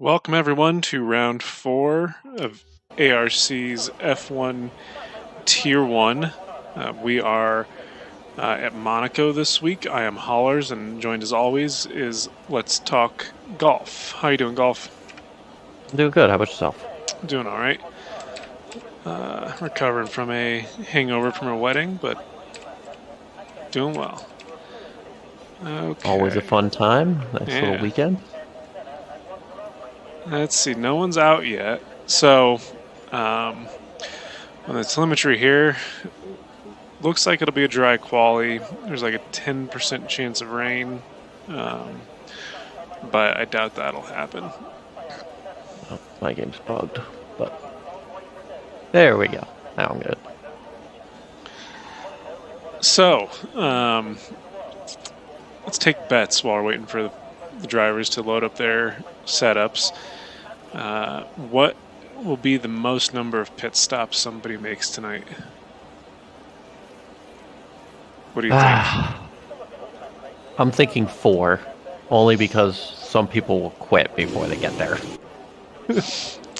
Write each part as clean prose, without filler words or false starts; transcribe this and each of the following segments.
Welcome everyone to round 4 of ARC's F1 Tier 1. We are at Monaco this week. I am Hollers, and joined as always is Let's Talk Golf. How you doing, Golf? I'm doing good. How about yourself? Doing all right. Recovering from a hangover from a wedding, but doing well. Okay. Always a fun time. Nice little weekend. Let's see. No one's out yet. So, on the telemetry here, looks like it'll be a dry quali. There's like a 10% chance of rain, but I doubt that'll happen. Oh, my game's bugged, but there we go. Now I'm good. So, let's take bets while we're waiting for the drivers to load up their setups. What will be the most number of pit stops somebody makes tonight? What do you think? I'm thinking 4, only because some people will quit before they get there.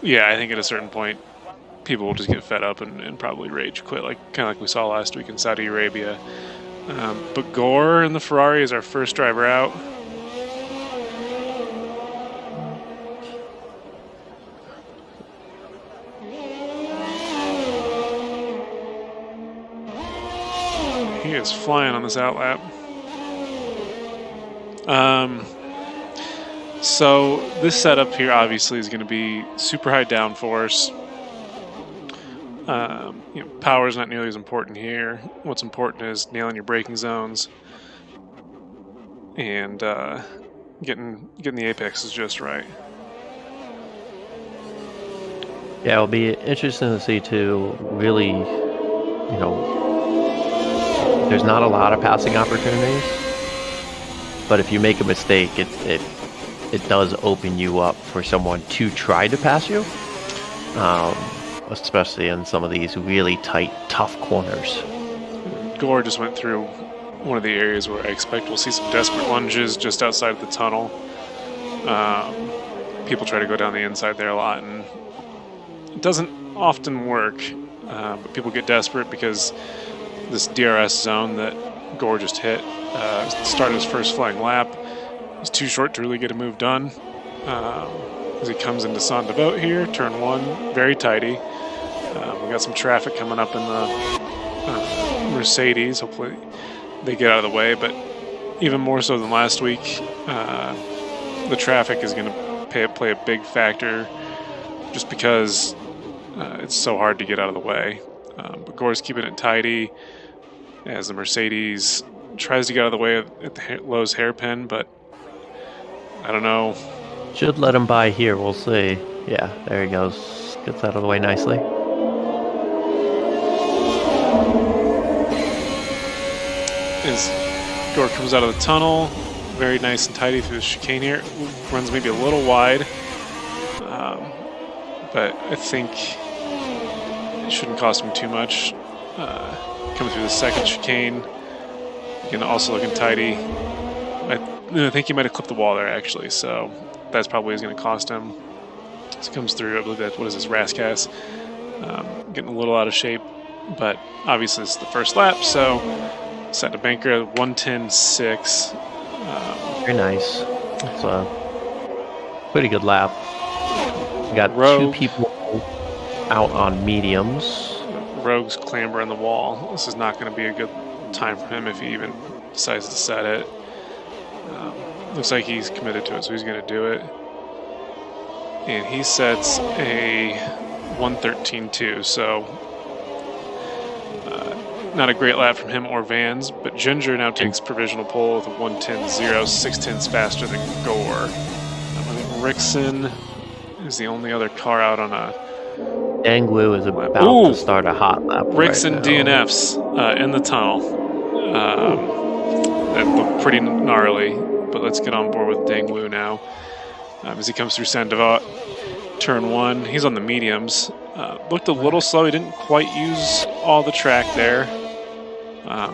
Yeah, I think at a certain point, people will just get fed up and probably rage quit, kind of like we saw last week in Saudi Arabia. But Gore in the Ferrari is our first driver out. He is flying on this outlap. So this setup here obviously is going to be super high downforce. Power is not nearly as important here. What's important is nailing your braking zones and getting the apexes just right. Yeah, it'll be interesting to see too. Really, there's not a lot of passing opportunities, but if you make a mistake, it does open you up for someone to try to pass you. Especially in some of these really tight, tough corners. Gore just went through one of the areas where I expect we'll see some desperate lunges just outside of the tunnel. People try to go down the inside there a lot, and it doesn't often work, but people get desperate because this DRS zone that Gore just hit started his first flying lap. It's too short to really get a move done. As he comes into Saint-Devote here, turn 1, very tighty. We got some traffic coming up in the Mercedes. Hopefully they get out of the way, but even more so than last week, the traffic is going to play a big factor just because it's so hard to get out of the way. But Gore's keeping it tidy as the Mercedes tries to get out of the way at the Lowe's hairpin, but I don't know. Should let him by here, we'll see. Yeah, there he goes. Gets out of the way nicely. As Gore comes out of the tunnel, very nice and tidy through the chicane here. Runs maybe a little wide, but I think it shouldn't cost him too much. Coming through the second chicane, again, also looking tidy. I think he might have clipped the wall there, actually, so that's probably going to cost him. As he comes through, I believe that, what is this, Rascass? Getting a little out of shape, but obviously it's the first lap, so set a banker at 1:10.6. Very nice. It's a pretty good lap. We got Rogue. 2 people out on mediums. Rogue's clamber on the wall. This is not going to be a good time for him if he even decides to set it. Looks like he's committed to it, so he's going to do it. And he sets a 1:13.2, so not a great lap from him or Vans, but Ginger now takes provisional pole with a 1:10.0, 6/10 faster than Gore. I think Rickson is the only other car out on a... Dangwu is about to start a hot lap. Rickson right DNFs in the tunnel. That looked pretty gnarly, but let's get on board with Dangwu now. As he comes through Saint-Devote, turn 1, he's on the mediums. Looked a little slow, he didn't quite use all the track there.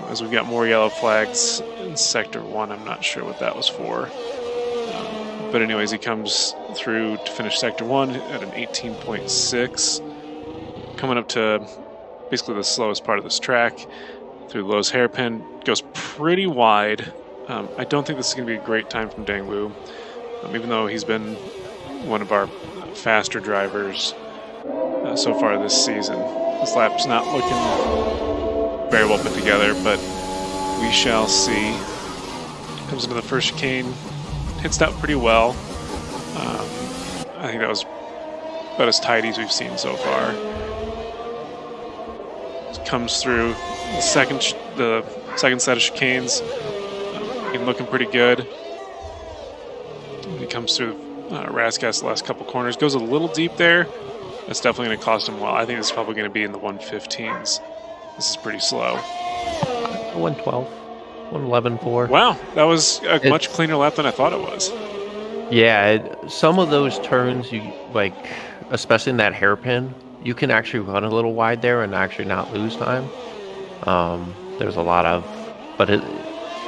As we've got more yellow flags in Sector 1, I'm not sure what that was for. But anyways, he comes through to finish Sector 1 at an 18.6. Coming up to basically the slowest part of this track through Lowe's hairpin. Goes pretty wide. I don't think this is going to be a great time from Dangwoo, even though he's been one of our faster drivers so far this season. This lap's not looking very well put together, but we shall see. Comes into the first chicane, hits that pretty well. I think that was about as tidy as we've seen so far. Comes through the second set of chicanes, looking pretty good. He comes through Raskas the last couple corners, goes a little deep there. That's definitely going to cost him well. I think this is probably going to be in the 115s. This is pretty slow. 112, 111.4. Wow, that was a much cleaner lap than I thought it was. Yeah, some of those turns, you like, especially in that hairpin, you can actually run a little wide there and actually not lose time. There's a lot of, but it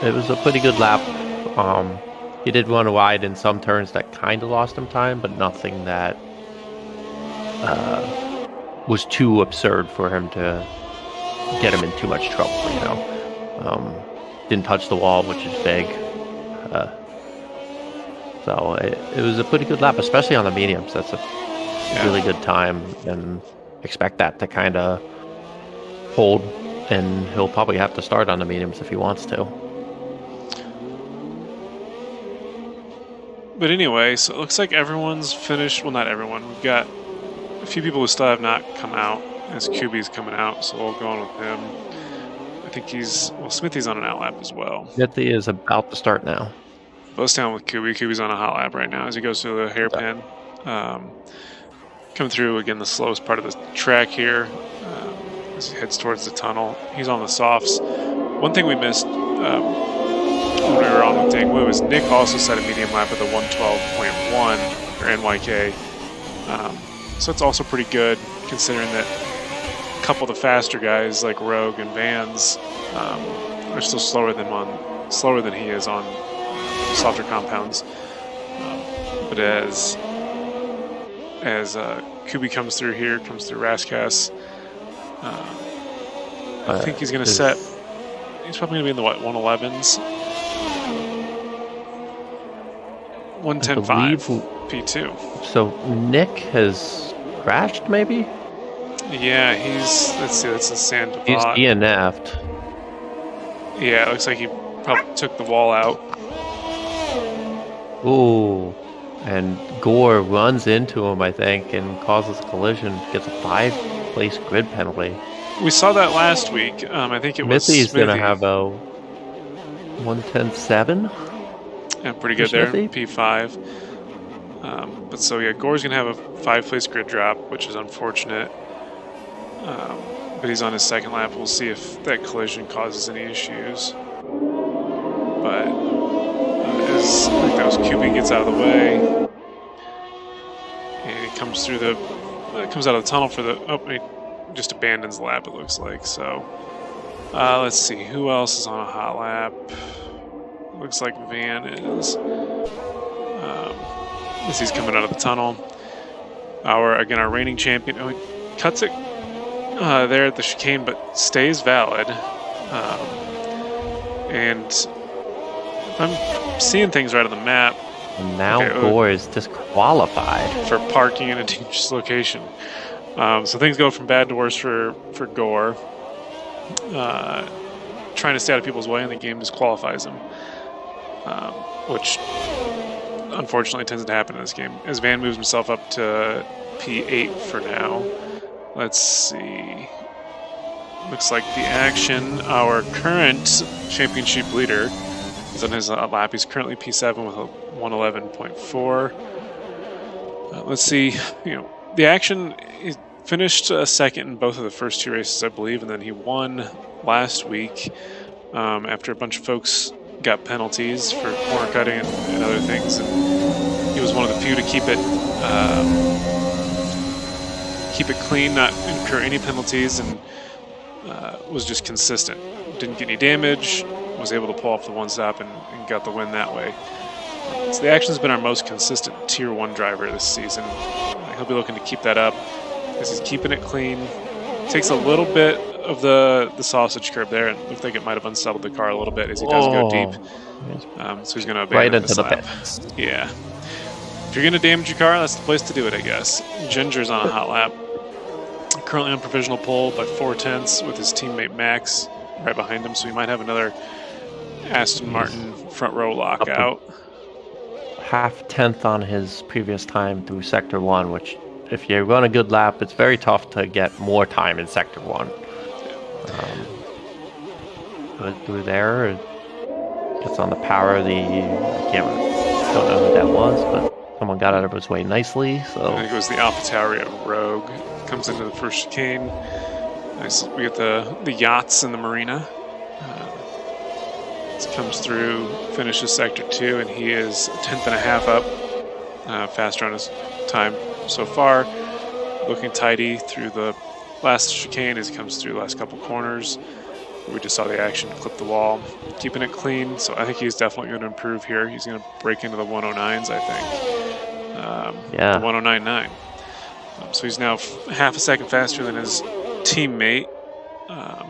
was a pretty good lap. He did run wide in some turns that kind of lost him time, but nothing that was too absurd for him to get him in too much trouble, you know. Didn't touch the wall, which is big. So it was a pretty good lap, especially on the mediums. That's a really good time, and expect that to kind of hold, and he'll probably have to start on the mediums if he wants to. But anyway, so it looks like everyone's finished. Well, not everyone. We've got a few people who still have not come out, as QB's coming out, so we'll go on with him. I think Smithy's on an out lap as well. Smithy is about to start now. Both down with QB. QB's on a hot lap right now as he goes through the hairpin. Coming through, again, the slowest part of the track here as he heads towards the tunnel. He's on the softs. One thing we missed when we were on with Dangwoo is Nick also set a medium lap at the 112.1 or NYK. So it's also pretty good considering that a couple of the faster guys like Rogue and Vans are still slower than he is on softer compounds. But as Kubi comes through here, comes through Raskas, I think he's going to set. He's probably going to be in the 111s, 110.5 P2. So Nick has crashed, maybe. Yeah, let's see, that's a sand He's DNF'd. Yeah, it looks like he probably took the wall out. Ooh, and Gore runs into him, I think, and causes a collision, gets a 5-place grid penalty. We saw that last week. I think it was Smithy's going to have a 110.7. Yeah, pretty good there, P5. But so, yeah, Gore's going to have a 5-place grid drop, which is unfortunate. But he's on his second lap. We'll see if that collision causes any issues. But as I think that was QB gets out of the way, and he comes through comes out of the tunnel for the. Oh, he just abandons the lap. It looks like so. Let's see who else is on a hot lap. Looks like Van is. As he's coming out of the tunnel. Our reigning champion. Oh, he cuts it there at the chicane, but stays valid. And if I'm seeing things right on the map. And now Gore is disqualified for parking in a dangerous location. So things go from bad to worse for Gore. Trying to stay out of people's way, and the game disqualifies him. Which unfortunately tends to happen in this game. As Van moves himself up to P8 for now. Let's see. Looks like the action, our current championship leader, is on his lap. He's currently P7 with a 111.4. Let's see. The action, he finished second in both of the first two races, I believe, and then he won last week after a bunch of folks got penalties for corner cutting and other things, and he was one of the few to keep it clean, not incur any penalties, and was just consistent. Didn't get any damage, was able to pull off the one stop and got the win that way. So the Action's been our most consistent Tier 1 driver this season. He'll be looking to keep that up as he's keeping it clean. Takes a little bit of the sausage curb there, and looked like it might have unsettled the car a little bit as he does go deep. So he's going to abandon right into this the lap. pits. Yeah. If you're going to damage your car, that's the place to do it, I guess. Ginger's on a hot lap. Currently on provisional pole by 4/10 with his teammate Max right behind him, so we might have another Aston Martin front row lockout. Half tenth on his previous time through Sector 1, which, if you run a good lap, it's very tough to get more time in Sector 1. But through there, it gets on the power of the... I don't know who that was, but someone got out of his way nicely. So I think it was the AlphaTauri Rogue. Comes into the first chicane. Nice. We get the yachts in the marina. Comes through, finishes Sector 2, and he is a tenth and a half up. Faster on his time so far. Looking tidy through the last chicane as he comes through the last couple corners. We just saw the Action clip the wall. Keeping it clean, so I think he's definitely going to improve here. He's going to break into the 109s, I think. Yeah. The 109.9. So he's now half a second faster than his teammate,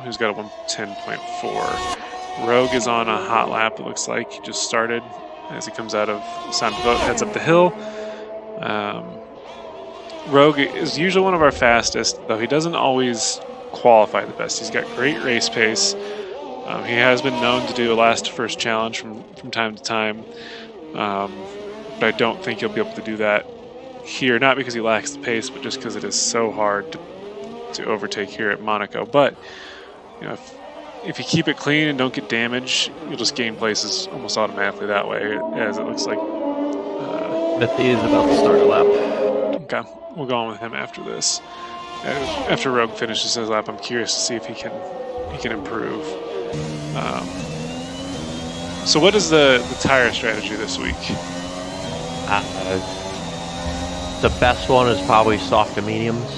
who's got a 110.4. Rogue is on a hot lap, it looks like. He just started as he comes out of Sound Vote, heads up the hill. Rogue is usually one of our fastest, though he doesn't always qualify the best. He's got great race pace. He has been known to do a last first challenge from time to time, but I don't think he'll be able to do that here, not because he lacks the pace, but just because it is so hard to overtake here at Monaco. But if you keep it clean and don't get damage, you'll just gain places almost automatically that way, as it looks like. Smithy is about to start a lap. Okay, we'll go on with him after this. After Rogue finishes his lap, I'm curious to see if he can improve. So what is the tire strategy this week? The best one is probably soft to mediums.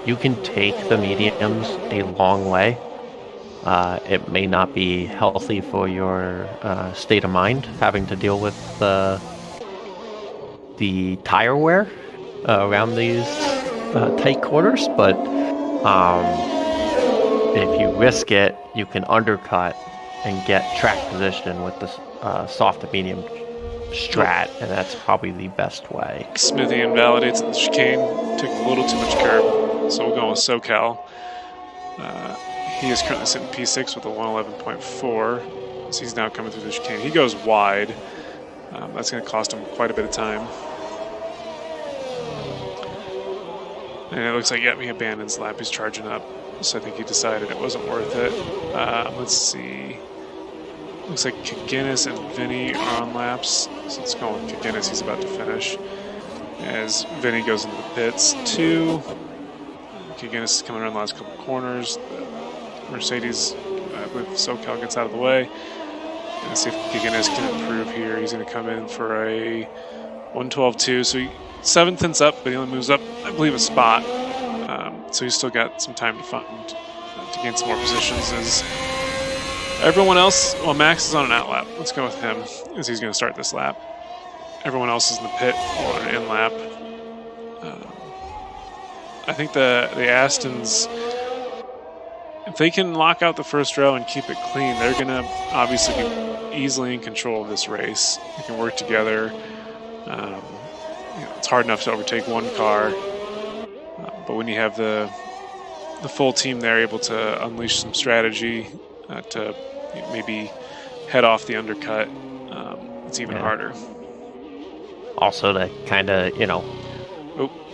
You can take the mediums a long way. It may not be healthy for your state of mind, having to deal with the tire wear around these tight quarters, but if you risk it, you can undercut and get track position with the soft to medium strat, and that's probably the best way. Smithy invalidates the chicane, took a little too much curb, so we'll go with SoCal. He is currently sitting P6 with a 111.4, so he's now coming through the chicane. He goes wide. That's going to cost him quite a bit of time. And it looks like, he abandons the lap. He's charging up, so I think he decided it wasn't worth it. Let's see. Looks like Guinness and Vinny are on laps. So let's go with Guinness. He's about to finish. As Vinny goes into the pits, 2. Guinness is coming around the last couple corners. The Mercedes, I believe SoCal gets out of the way. And see if Guinness can improve here. He's going to come in for a 112.2. So he 7/10 up, but he only moves up, I believe, a spot. So he's still got some time to gain some more positions. As everyone else, well, Max is on an out lap. Let's go with him, as he's going to start this lap. Everyone else is in the pit or an in lap. I think the Astons, if they can lock out the first row and keep it clean, they're going to obviously be easily in control of this race. They can work together. It's hard enough to overtake one car, but when you have the full team there able to unleash some strategy to maybe head off the undercut, it's even harder. Also to kind of,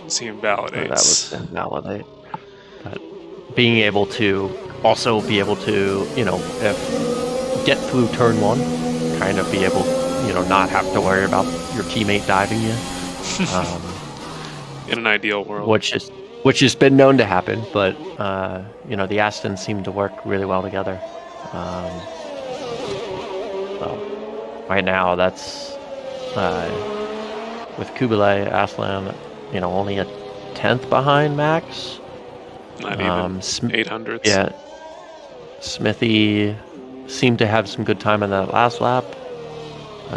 see him validate. That was invalidate. But being able to if get through turn 1, kind of be able, not have to worry about your teammate diving you. In an ideal world. Which has been known to happen, but the Astons seem to work really well together. So right now, that's with Kubilay, Aslan, only a 10th behind Max. Not even 800ths. Yeah. Smithy seemed to have some good time in that last lap.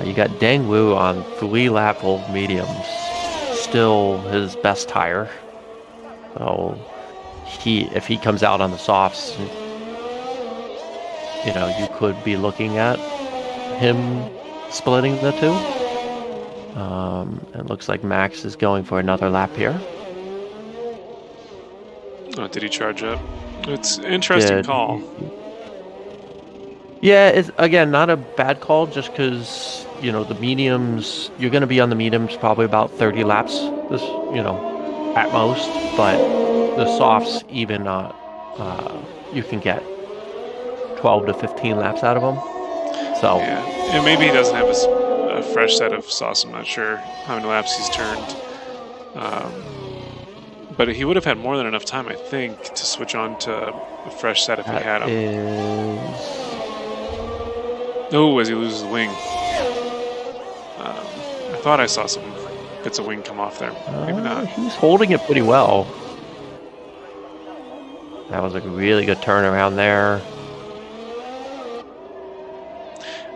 You got Dangwoo on 3-lap old mediums, still his best tire. So if he comes out on the softs, you could be looking at him splitting the two. It looks like Max is going for another lap here. Oh, did he charge up? It's an interesting call. Yeah, it's again not a bad call, just because the mediums, you're going to be on the mediums probably about 30 laps this at most, but the softs even you can get 12 to 15 laps out of them. So yeah, and maybe he doesn't have a fresh set of sauce. I'm not sure how many laps he's turned. But he would have had more than enough time, I think, to switch on to a fresh set if he had him. Oh, as he loses wing. I thought I saw some bits of wing come off there. Maybe not. He's holding it pretty well. That was a really good turnaround there.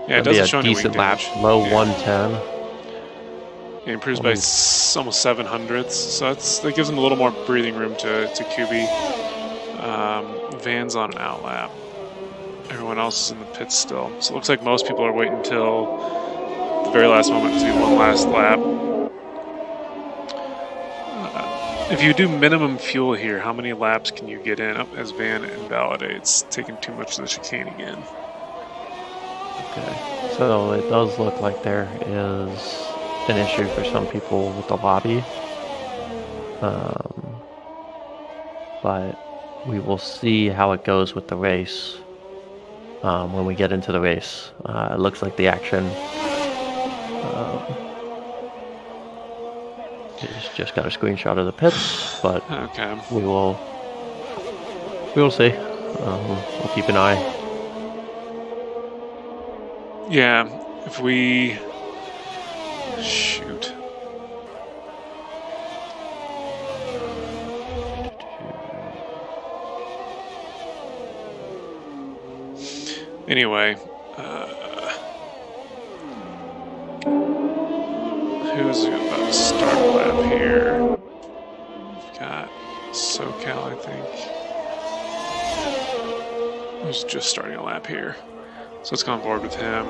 Yeah, it doesn't show any decent wing lap, damage. low 110. He improves by almost 7 hundredths, so that gives him a little more breathing room to Kubi. Van's on an out lap. Everyone else is in the pits still. So it looks like most people are waiting until the very last moment to do one last lap. If you do minimum fuel here, how many laps can you get in? As Van invalidates, taking too much of the chicane again. Okay, so it does look like there is an issue for some people with the lobby, but we will see how it goes with the race when we get into the race. It looks like the action just got a screenshot of the pits, but okay, we will see. We'll keep an eye. Yeah, if we shoot. Anyway, who's about to start a lap here? We've got SoCal, I think. Who's just starting a lap here? So let's go on board with him.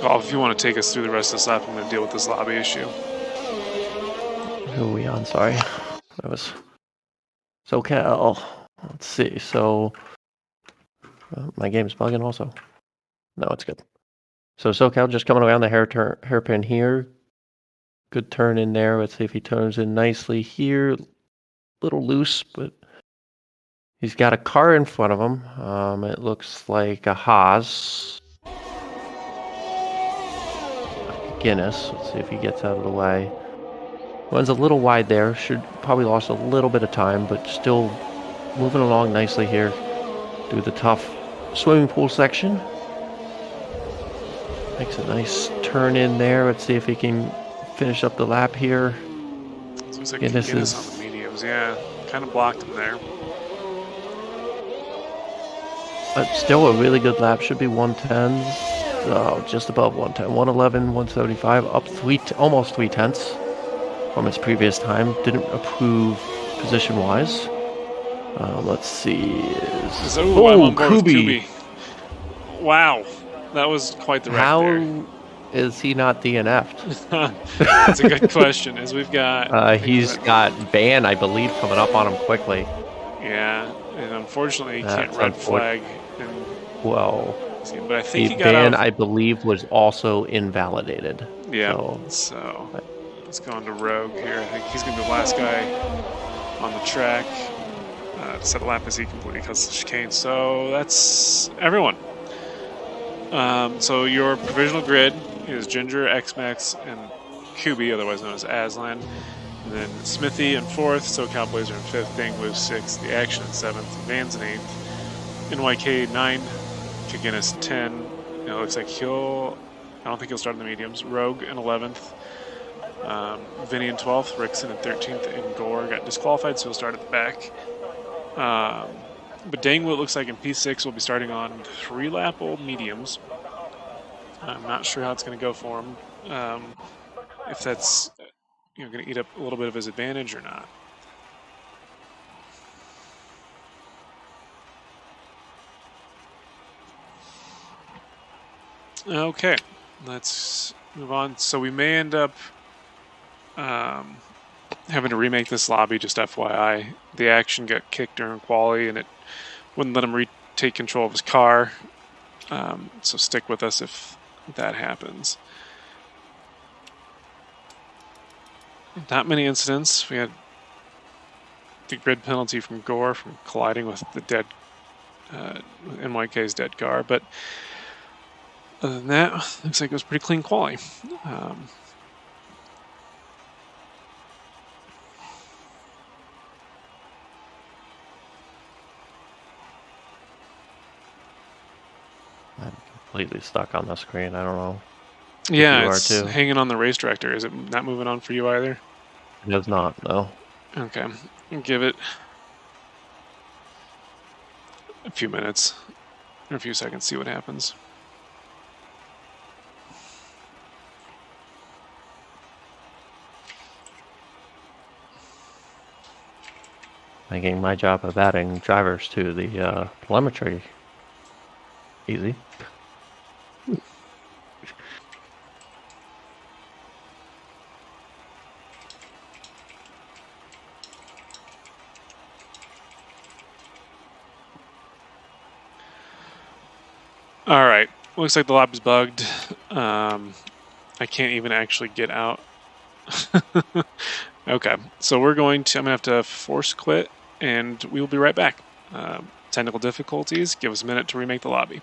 Golf, if you want to take us through the rest of this lap, I'm going to deal with this lobby issue. Who are we on? Sorry. That was SoCal. Let's see. So my game's bugging also. No, it's good. So SoCal just coming around the hairpin here. Good turn in there. Let's see if he turns in nicely here. Little loose, but he's got a car in front of him. It looks like a Haas. Guinness. Let's see if he gets out of the way. Runs a little wide there. Should probably lost a little bit of time, but still moving along nicely here through the tough swimming pool section. Makes a nice turn in there. Let's see if he can finish up the lap here. Looks like Guinness is on the mediums. Yeah, kind of blocked him there. But still a really good lap. Should be 110s. Oh, just above 110. 111, 175. Up almost 3/10 from his previous time. Didn't improve position-wise. Let's see. I'm on board with Kubi. Wow. That was quite the wreck there. How is he not DNF'd? That's a good question. As we've got, he's got Van, I believe, coming up on him quickly. Yeah, and unfortunately, he can't red flag. Well, but I think he got Van, I believe, was also invalidated. Yeah. So let's go on to Rogue here. I think he's gonna be the last guy on the track to set a lap as he completely cuts the chicane. So that's everyone. So your provisional grid is Ginger, X-Max, and Kubi, otherwise known as Aslan. And then Smithy in 4th, SoCal Blazer in 5th, Dangwoo 6th, The Action in 7th, Vans in 8th, NYK 9, Guinness 10. It looks like I don't think he'll start in the mediums. Rogue in 11th, Vinny in 12th, Rickson in 13th, and Gore got disqualified, so he'll start at the back. But Dangwood looks like in P6 will be starting on 3-lap old mediums. I'm not sure how it's going to go for him. If that's going to eat up a little bit of his advantage or not. Okay, let's move on. So we may end up having to remake this lobby, just FYI. The action got kicked during quali, and it wouldn't let him retake control of his car. So stick with us if that happens. Not many incidents. We had the grid penalty from Gore from colliding with the dead NYK's dead car, but other than that, looks like it was pretty clean quali. I'm completely stuck on the screen. I don't know. Yeah, you are it's too. hanging on the race director. Is it not moving on for you either? It does not, no. Okay, give it a few minutes or a few seconds, see what happens. Making my job of adding drivers to the telemetry easy. All right, looks like the lobby's bugged. I can't even actually get out. Okay, so I'm gonna have to force quit, and we will be right back. Technical difficulties. Give us a minute to remake the lobby.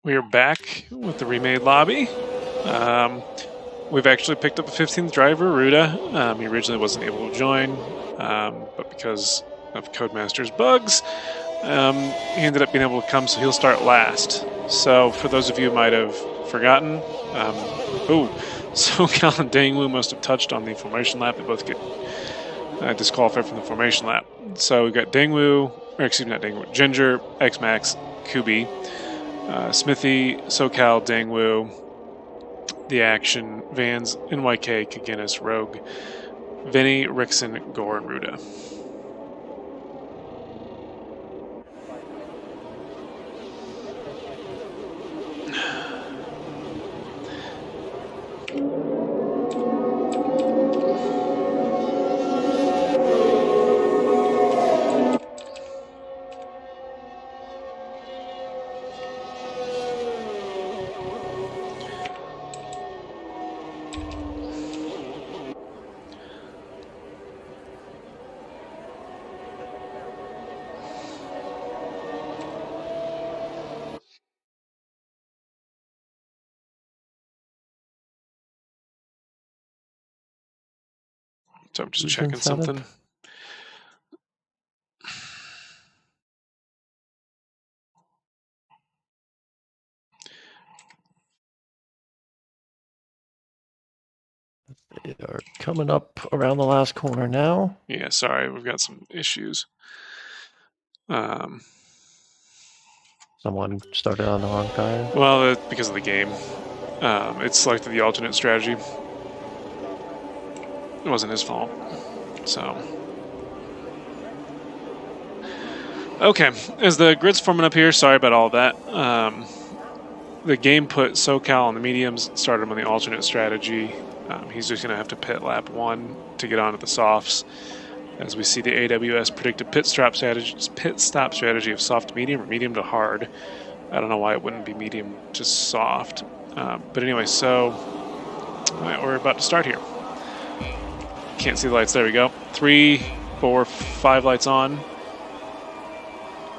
We are back with the remade lobby. We've actually picked up a 15th driver, Ruda. He originally wasn't able to join, but because of Codemaster's bugs, he ended up being able to come, so he'll start last. So for those of you who might have forgotten, SoCal and Dangwoo must have touched on the formation lap. They both get disqualified from the formation lap. So we've got Dangwoo, or excuse me, not Dangwoo, Ginger, X-Max, Kubi, Smithy, SoCal, Dangwoo, The Action, Vans, NYK, Kaginis, Rogue, Vinny, Rickson, Gore, and Ruda. So I'm just checking something. They are coming up around the last corner now. Yeah, sorry, we've got some issues. Someone started on the wrong tire. Well, because of the game. It selected the alternate strategy. It wasn't his fault. So. Okay, as the grid's forming up here, sorry about all that. The game put SoCal on the mediums, started him on the alternate strategy. He's just going to have to pit lap 1 to get onto the softs. As we see the AWS predicted pit stop strategy of soft to medium or medium to hard. I don't know why it wouldn't be medium to soft. But anyway, so we're about to start here. Can't see the lights. There we go. 3, 4, 5 lights on.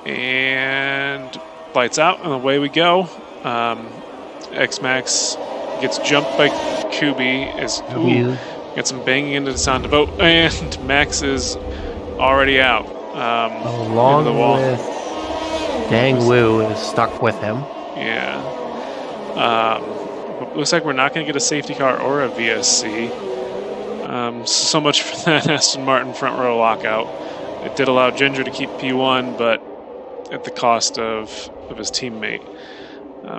And lights out, and away we go. X-Max gets jumped by Kubi. Gets some banging into the sound of boat, and Max is already out. Along the wall. with Dangwoo is stuck with him. Yeah. Looks like we're not going to get a safety car or a VSC. So much for that Aston Martin front row lockout. It did allow Ginger to keep P1, but at the cost of his teammate,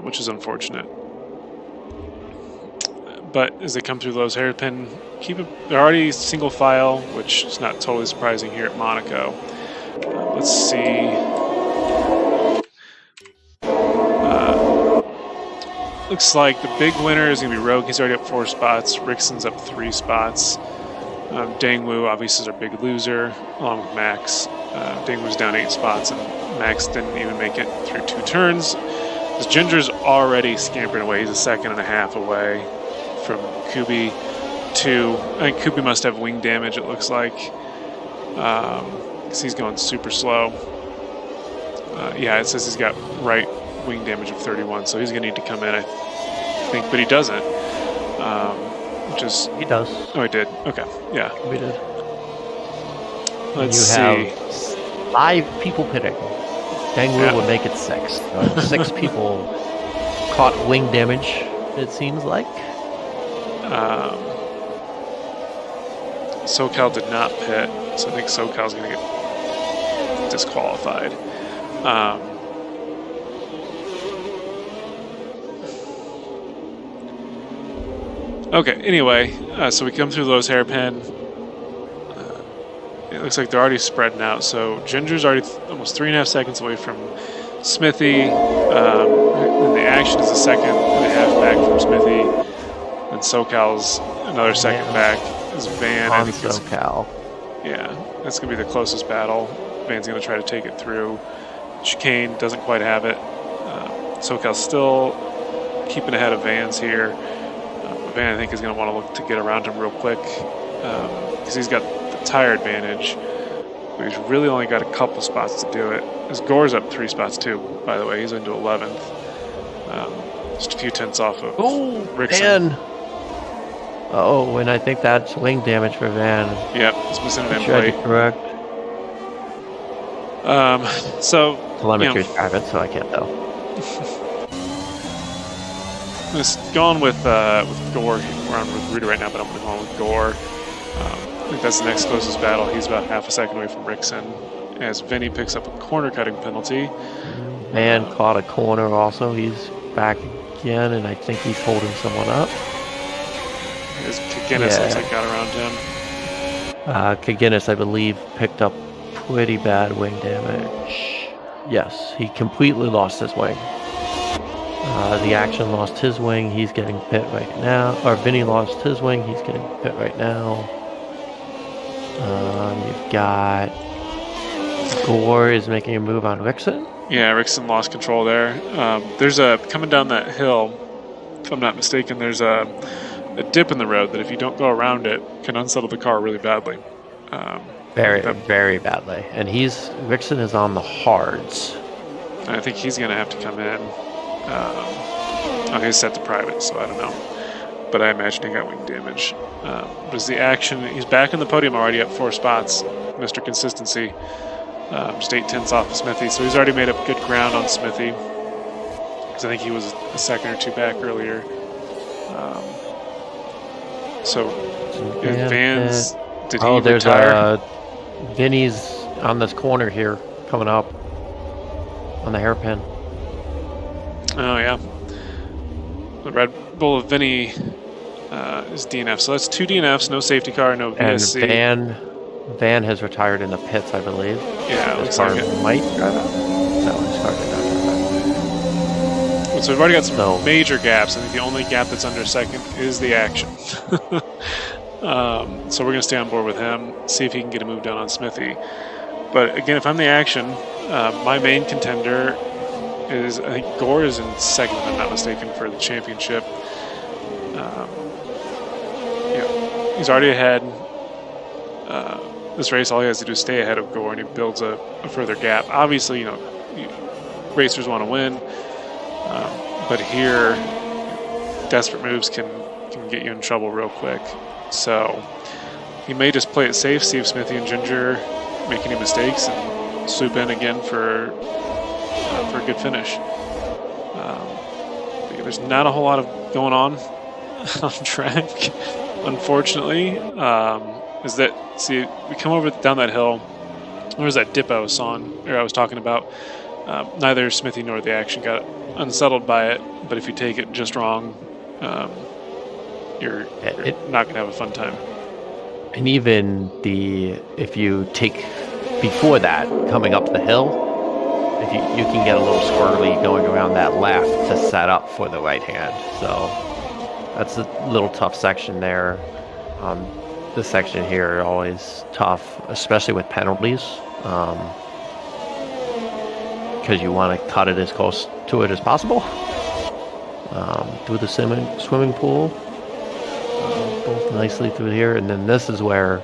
which is unfortunate. But as they come through those hairpin, they're already single file, which is not totally surprising here at Monaco. Let's see. Looks like the big winner is going to be Rogue. He's already up 4 spots. Rickson's up 3 spots. Dangwoo obviously is our big loser, along with Max. Dangwoo's down 8 spots, and Max didn't even make it through 2 turns. This Ginger's already scampering away. He's a second and a half away from Kubi. I think Kubi must have wing damage, it looks like, because he's going super slow. Yeah, it says he's got right wing damage of 31, so he's going to need to come in, I think, but he doesn't. He does. Oh, he did? Okay, yeah. We did. Let's see. Have 5 people pitting. Dangwoo would make it 6. 6 people caught wing damage, it seems like. SoCal did not pit, so I think SoCal's going to get disqualified. Okay, anyway, so we come through those hairpin. It looks like they're already spreading out, so Ginger's already almost 3.5 seconds away from Smithy. And the Action is a second and a half back from Smithy. And SoCal's another second back. Is Van. On SoCal. Yeah, that's going to be the closest battle. Van's going to try to take it through. Chicane doesn't quite have it. SoCal's still keeping ahead of Vans here. Van, I think, is going to want to look to get around him real quick because he's got the tire advantage. But he's really only got a couple spots to do it. His Gore's up 3 spots too, by the way. He's into 11th. Just a few tenths off of Rickson. Van! Oh, and I think that's wing damage for Van. Yep, he's missing an end Tried to plate. correct. So Telemetry's private, so I can't tell. Just going with Gore. We're on with Ruda right now, but I'm going to go on with Gore. I think that's the next closest battle. He's about half a second away from Rickson, as Vinny picks up a corner cutting penalty. Van caught a corner also. He's back again, and I think he's holding someone up. As Guinness looks like got around him. Kaginis, I believe, picked up pretty bad wing damage. Yes, he completely lost his wing. The action lost his wing. He's getting pit right now. Or Vinny lost his wing. He's getting pit right now. You've got Gore is making a move on Rickson. Yeah, Rickson lost control there. There's coming down that hill, if I'm not mistaken, there's a dip in the road that if you don't go around it, can unsettle the car really badly. Very badly. And Rickson is on the hards. I think he's going to have to come in. He's set to private, so I don't know. But I imagine he got wing damage. Does the action? He's back in the podium already, up 4 spots. Mr. Consistency. Just 8 tenths off of Smithy, so he's already made up good ground on Smithy. Because I think he was a second or 2 back earlier. Vans, did he retire? Vinny's on this corner here, coming up on the hairpin. Oh yeah, the Red Bull of Vinny is DNF. So that's 2 DNFs, no safety car, no VSC. And Van has retired in the pits, I believe. Yeah, it his looks car like it. might drive out. No, his car did not drive out. So we've already got some major gaps. I think the only gap that's under second is the action. So we're going to stay on board with him, see if he can get a move done on Smithy. But again, if I'm the action, my main contender is, I think Gore is in second, if I'm not mistaken, for the championship. He's already ahead. This race, all he has to do is stay ahead of Gore, and he builds a further gap. Obviously, racers want to win, but here, desperate moves can get you in trouble real quick. So he may just play it safe, see if Smithy and Ginger make any mistakes, and swoop in again for a good finish. There's not a whole lot of going on track, unfortunately. We come over down that hill. There's that dip I was talking about. Neither Smithy nor the action got unsettled by it, but if you take it just wrong, you're not going to have a fun time. And even if you take before that, coming up the hill, if you can get a little squirrely going around that left to set up for the right hand. So that's a little tough section there. This section here always tough, especially with penalties, because you want to cut it as close to it as possible. Through the swimming pool, both nicely through here, and then this is where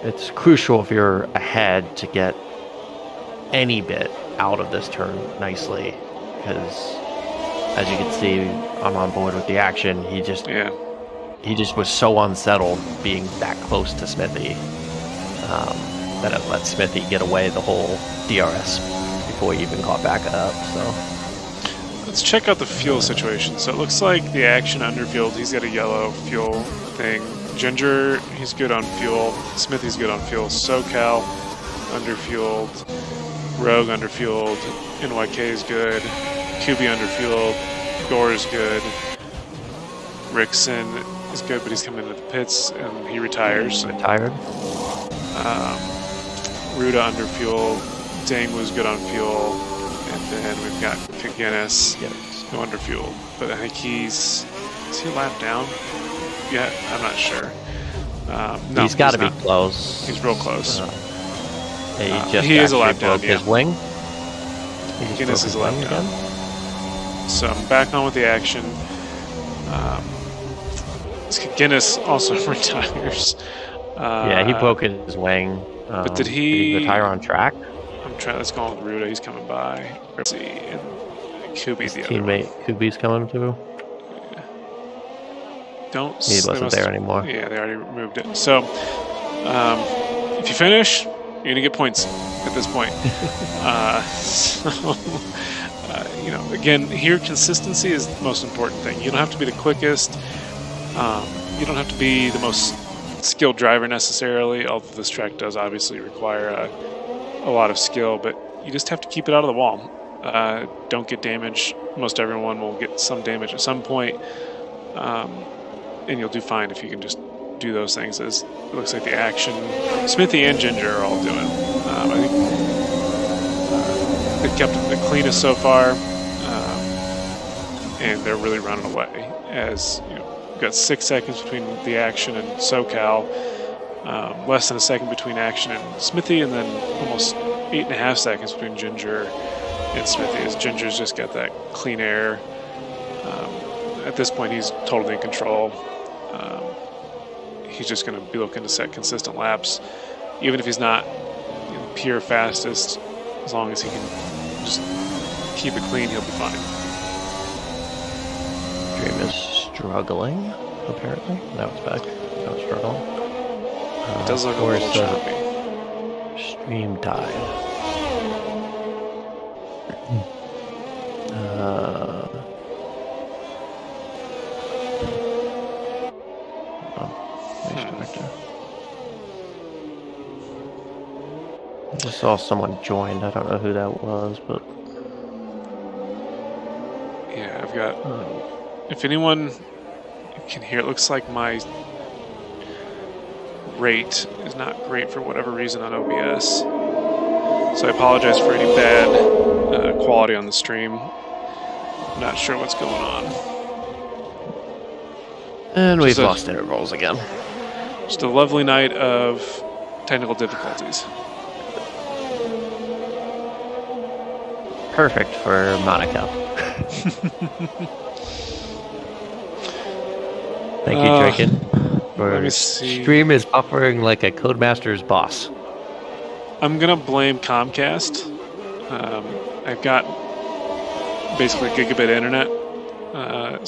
it's crucial if you're ahead to get any bit out of this turn nicely, because as you can see, I'm on board with the action. He just was so unsettled being that close to Smithy that it let Smithy get away the whole DRS before he even caught back up. So let's check out the fuel situation. So it looks like the action underfueled. He's got a yellow fuel thing. Ginger, he's good on fuel. Smithy's good on fuel. SoCal, underfueled. Rogue, underfueled. NYK is good. QB, underfueled. Gore is good. Rickson is good, but he's coming into the pits and he retires. Retired. Ruda, underfueled. Dangwoo's good on fuel. And then we've got Kaginis, no underfueled. But I think is he a lap down? Yeah, I'm not sure. No, he's got to be close. He's real close. He is a lap down. His wing. Guinness is a lap down. So I'm back on with the action. Guinness also retires. He broke his wing. But did he retire on track? Let's go on with Ruda. He's coming by. Let's see. And Could be His the other one. teammate Kubi's coming through. Don't. He wasn't there anymore. Yeah, they already removed it. So, if you finish, you're gonna get points at this point. You know, again, here consistency is the most important thing. You don't have to be the quickest. You don't have to be the most skilled driver necessarily, although this track does obviously require a lot of skill, but you just have to keep it out of the wall. Don't get damaged. Most everyone will get some damage at some point, and you'll do fine if you can just do those things. As it looks like the action, Smithy and Ginger are all doing. I think they've kept it the cleanest so far, and they're really running away. As you know, we've got 6 seconds between the action and SoCal, less than a second between action and Smithy, and then almost 8.5 seconds between Ginger and Smithy. As Ginger's just got that clean air. At this point, he's totally in control. He's just going to be looking to set consistent laps, even if he's not pure fastest. As long as he can just keep it clean, he'll be fine. Dream is struggling, apparently. Now it's back. Now it's struggling. It does look a little choppy. Stream died. I just saw someone joined. I don't know who that was, but yeah, I've got. If anyone can hear, it looks like my rate is not great for whatever reason on OBS. So I apologize for any bad quality on the stream. I'm not sure what's going on. And we've lost intervals again. Just a lovely night of technical difficulties. Perfect for Monaco. Thank you, Draken. Let me see. Stream is buffering like a Codemaster's boss. I'm gonna blame Comcast. I've got basically gigabit internet,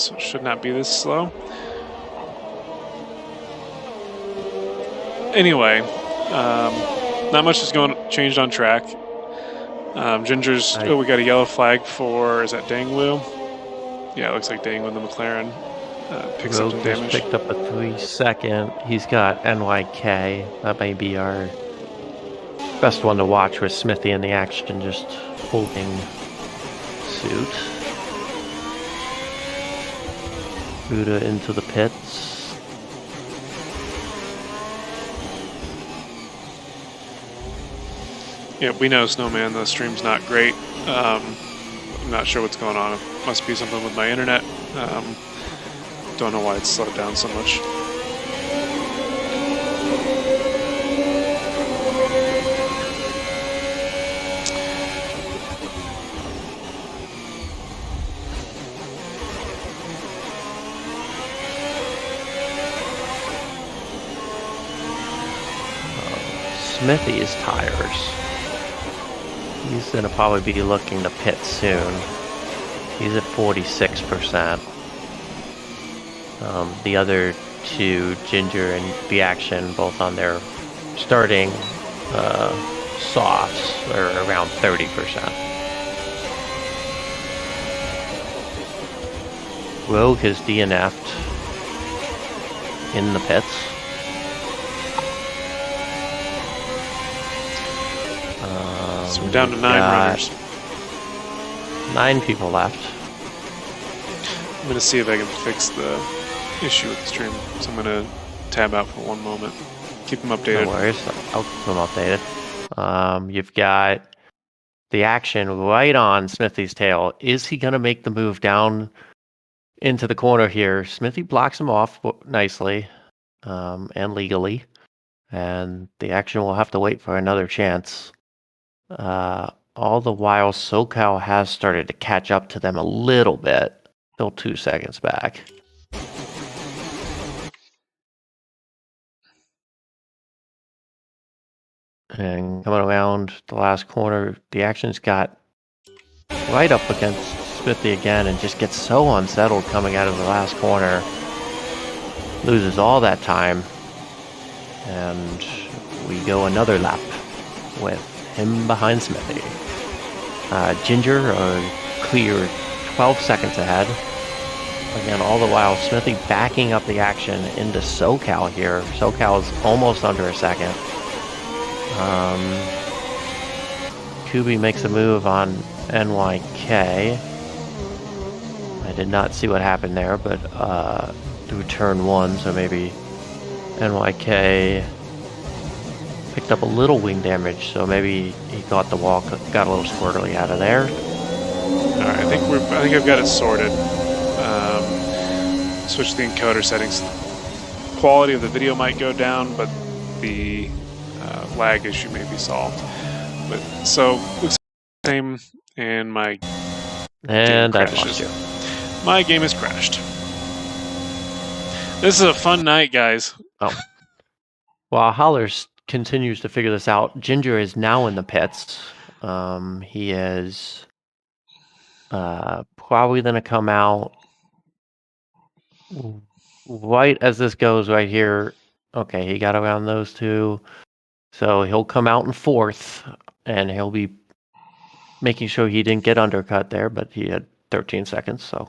so it should not be this slow. Anyway, not much is changed on track. Ginger's. We got a yellow flag for. Is that Dangwu? Yeah, it looks like Dangwu, the McLaren, picks up some damage. Picked up a 3-second. He's got NYK. That may be our best one to watch with Smithy in the action, just holding suit. Buddha into the pits. Yeah, we know, Snowman, the stream's not great. I'm not sure what's going on. It must be something with my internet. Don't know why it's slowed down so much. Smithy's tires. He's going to probably be looking to pit soon. He's at 46%. The other two, Ginger and The Action, both on their starting softs, are around 30%. Rogue has DNF'd in the pits. So we're down to 9 runners. 9 people left. I'm going to see if I can fix the issue with the stream. So I'm going to tab out for 1 moment. Keep them updated. No worries. I'll keep them updated. You've got The Action right on Smithy's tail. Is he going to make the move down into the corner here? Smithy blocks him off nicely and legally. And The Action will have to wait for another chance. All the while, SoCal has started to catch up to them a little bit. Still 2 seconds back. And coming around the last corner, The Action's got right up against Smithy again and just gets so unsettled coming out of the last corner. Loses all that time. And we go another lap with him behind Smithy. Ginger clear 12 seconds ahead. Again, all the while, Smithy backing up the action into SoCal here. SoCal is almost under a second. Kubi makes a move on NYK. I did not see what happened there, but through turn 1, so maybe NYK picked up a little wing damage, so maybe he got the wall, got a little squirrely out of there. All right, I think I've got it sorted. Switch the encoder settings. Quality of the video might go down, but the lag issue may be solved. But so looks the same, and my And game I've lost you. My game has crashed. This is a fun night, guys. Oh. While Hollers continues to figure this out, Ginger is now in the pits. He is probably going to come out right as this goes right here. Okay, he got around those two. So he'll come out in 4th, and he'll be making sure he didn't get undercut there, but he had 13 seconds, so